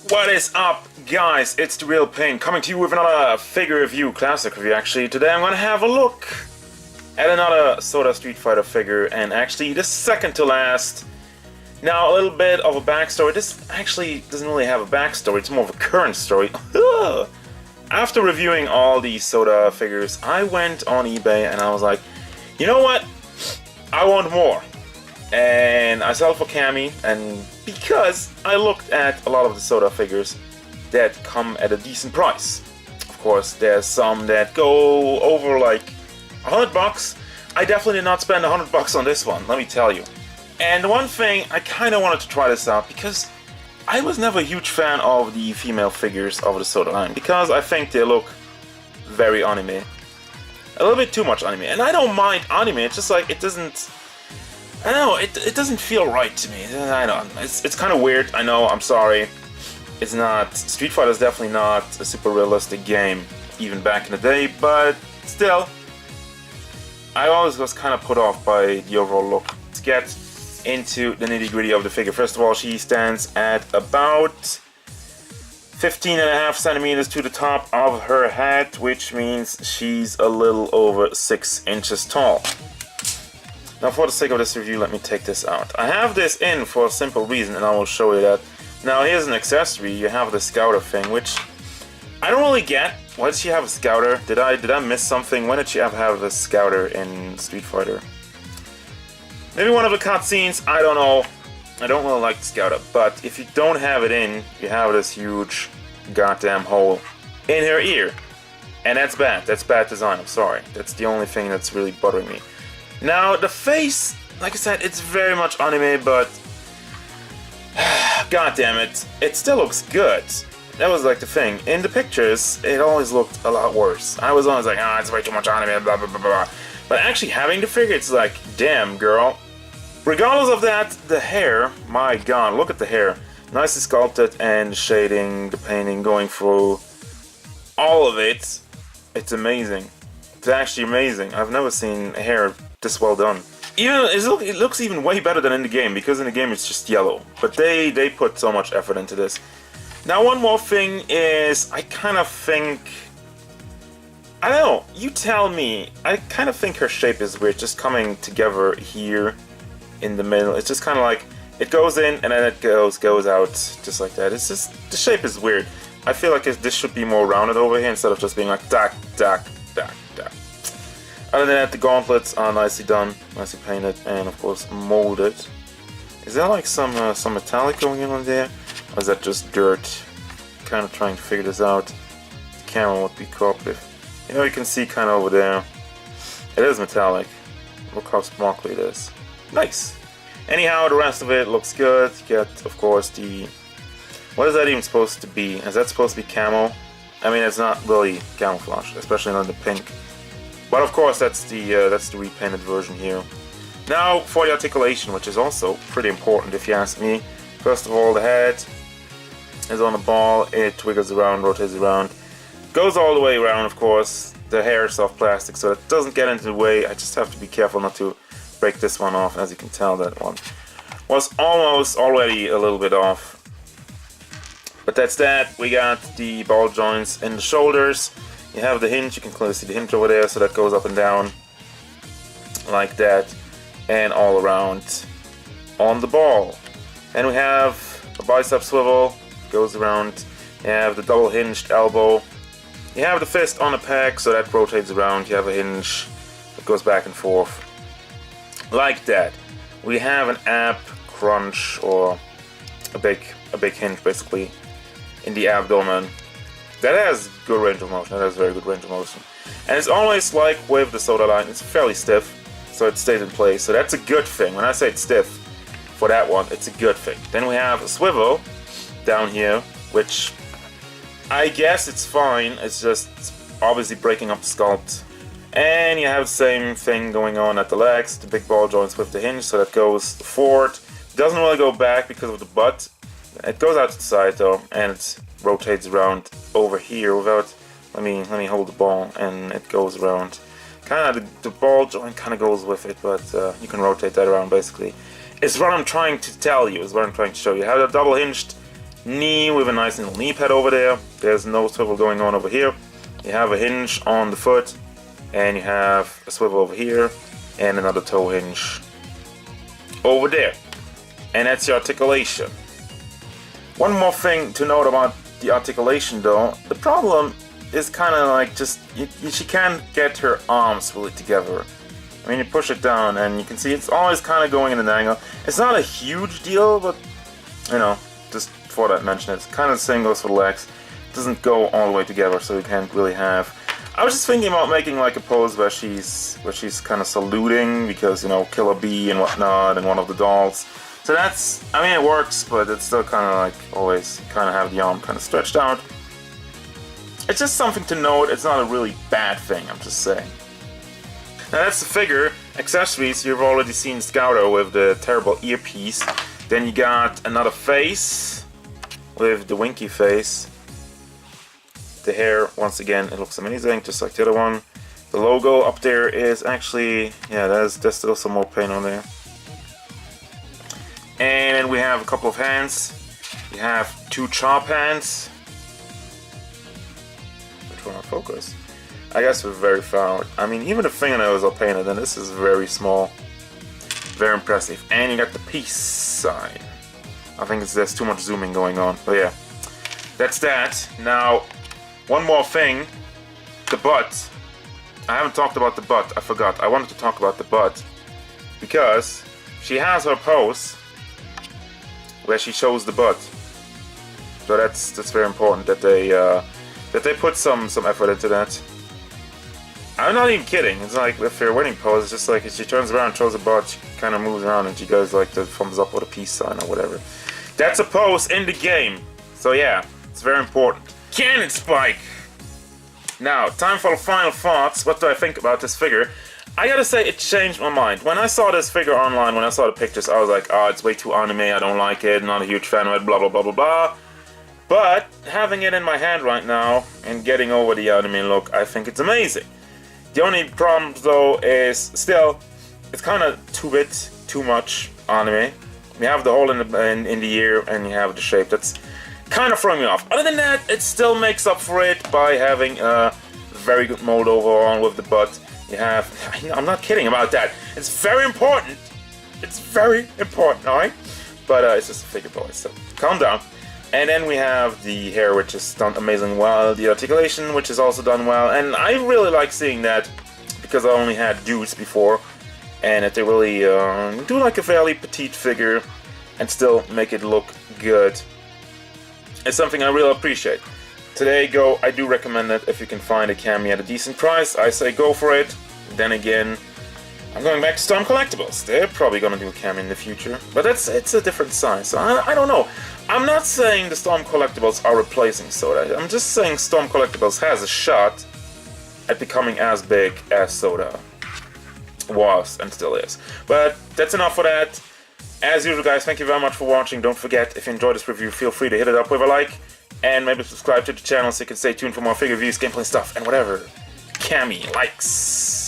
What is up, guys? It's the real Payne coming to you with another figure review, classic review actually. Today I'm gonna have a look at another SOTA Street Fighter figure, and actually the second to last. Now, a little bit of a backstory. This actually doesn't really have a backstory, it's more of a current story. After reviewing all these SOTA figures, I went on eBay and I was like, you know what? I want more. And I sell for Cammy, and because I looked at a lot of the SOTA figures that come at a decent price. Of course, there's some that go over like $100. I definitely did not spend $100 on this one, let me tell you. And one thing, I kind of wanted to try this out because I was never a huge fan of the female figures of the SOTA line, because I think they look very anime. A little bit too much anime. And I don't mind anime, it's just like it doesn't... I don't know, it doesn't feel right to me. I don't know, it's kind of weird, I know, I'm sorry. It's not... Street Fighter is definitely not a super realistic game, even back in the day, but still, I always was kind of put off by the overall look. Let's get into the nitty-gritty of the figure. First of all, she stands at about 15.5 centimeters to the top of her head, which means she's a little over 6 inches tall. Now, for the sake of this review, let me take this out. I have this in for a simple reason, and I will show you that. Now, here's an accessory. You have the scouter thing, which I don't really get. Why did she have a scouter? Did I miss something? When did she ever have a scouter in Street Fighter? Maybe one of the cutscenes, I don't know. I don't really like the scouter, but if you don't have it in, you have this huge goddamn hole in her ear. And that's bad. That's bad design, I'm sorry. That's the only thing that's really bothering me. Now, the face, like I said, it's very much anime, but god damn it, it still looks good. That was like the thing. In the pictures, it always looked a lot worse. I was always like, ah, it's way too much anime, blah blah blah blah. But actually having the figure, it's like, damn, girl. Regardless of that, the hair, my god, look at the hair. Nicely sculpted, and the shading, the painting, going through all of it. It's amazing. It's actually amazing. I've never seen hair this well done. Even it looks even way better than in the game, because in the game it's just yellow. But they put so much effort into this. Now, one more thing is, I kind of think, I don't know, you tell me, I kind of think her shape is weird, just coming together here in the middle. It's just kind of like, it goes in and then it goes out, just like that. It's just, the shape is weird. I feel like this should be more rounded over here instead of just being like, dack, dack, dack, dack. Other than that, the gauntlets are nicely done, nicely painted, and of course molded. Is there like some metallic going in on there? Or is that just dirt? Kind of trying to figure this out. The camera would be cooperative. You know, you can see kind of over there. It is metallic. Look how sparkly it is. Nice. Anyhow, the rest of it looks good. You get, of course, the... What is that even supposed to be? Is that supposed to be camo? I mean, it's not really camouflage, especially not the pink. But of course, that's the repainted version here. Now, for the articulation, which is also pretty important if you ask me. First of all, the head is on the ball. It wiggles around, rotates around. Goes all the way around, of course. The hair is soft plastic, so it doesn't get into the way. I just have to be careful not to break this one off. As you can tell, that one was almost already a little bit off. But that's that. We got the ball joints in the shoulders. You have the hinge. You can clearly see the hinge over there, so that goes up and down like that, and all around on the ball. And we have a bicep swivel, goes around. You have the double hinged elbow. You have the fist on the peg, so that rotates around. You have a hinge that goes back and forth like that. We have an ab crunch, or a big hinge basically in the abdomen. That has good range of motion. That has very good range of motion. And it's always like with the SOTA line, it's fairly stiff, so it stays in place. So that's a good thing. When I say it's stiff for that one, it's a good thing. Then we have a swivel down here, which I guess it's fine. It's just obviously breaking up the sculpt. And you have the same thing going on at the legs, the big ball joints with the hinge, so that goes forward. It doesn't really go back because of the butt. It goes out to the side though, and it rotates around over here without... Let me hold the ball, and it goes around. Kind of the ball joint kind of goes with it, but you can rotate that around basically. It's what I'm trying to tell you, is what I'm trying to show you. You have a double hinged knee with a nice little knee pad over there. There's no swivel going on over here. You have a hinge on the foot, and you have a swivel over here, and another toe hinge over there. And that's your articulation. One more thing to note about the articulation though, the problem is kind of like just, she can't get her arms fully together. I mean, you push it down and you can see it's always kind of going in an angle. It's not a huge deal, but you know, just thought I'd mention it. It's kind of the same goes for the legs. It doesn't go all the way together, so you can't really have. I was just thinking about making like a pose where she's kind of saluting because, you know, Killer Bee and whatnot and one of the dolls. So that's, I mean, it works, but it's still kind of like always kind of have the arm kind of stretched out. It's just something to note. It's not a really bad thing, I'm just saying. Now that's the figure. Accessories, you've already seen Scouter with the terrible earpiece. Then you got another face with the winky face. The hair, once again, it looks amazing, just like the other one. The logo up there is actually, yeah, there's still some more paint on there. And then we have a couple of hands. You have two chop hands. Which one will focus? I guess we're very far out. I mean, even the fingernails are painted, and this is very small. Very impressive. And you got the peace sign. I think there's too much zooming going on. But yeah, that's that. Now, one more thing. The butt. I haven't talked about the butt. I forgot. I wanted to talk about the butt. Because she has her pose where she shows the butt. So that's very important that they put some effort into that. I'm not even kidding. It's like with her wedding pose, it's just like if she turns around, shows the butt, she kind of moves around and she goes like the thumbs up or the peace sign or whatever. That's a pose in the game. So yeah, it's very important. Cannon Spike! Now, time for the final thoughts. What do I think about this figure? I gotta say, it changed my mind. When I saw this figure online, when I saw the pictures, I was like, oh, it's way too anime, I don't like it, not a huge fan of it, blah blah blah blah blah. But having it in my hand right now and getting over the anime look, I think it's amazing. The only problem though is still, it's kind of too much anime. You have the hole in the ear and you have the shape. That's kind of throwing me off. Other than that, it still makes up for it by having a very good mold overall with the butt. You have, I'm not kidding about that. It's very important. It's very important, alright? But it's just a figure boy, so calm down. And then we have the hair, which is done amazingly well. The articulation, which is also done well. And I really like seeing that because I only had dudes before. And that they really do like a fairly petite figure and still make it look good. It's something I really appreciate. Today, I do recommend it if you can find a Cammy at a decent price. I say go for it. Then again, I'm going back to Storm Collectibles. They're probably going to do a Cammy in the future. But it's a different size, so I don't know. I'm not saying the Storm Collectibles are replacing SOTA. I'm just saying Storm Collectibles has a shot at becoming as big as SOTA was and still is. But that's enough for that. As usual, guys, thank you very much for watching. Don't forget, if you enjoyed this review, feel free to hit it up with a like. And maybe subscribe to the channel so you can stay tuned for more figure reviews, gameplay stuff, and whatever Cammy likes.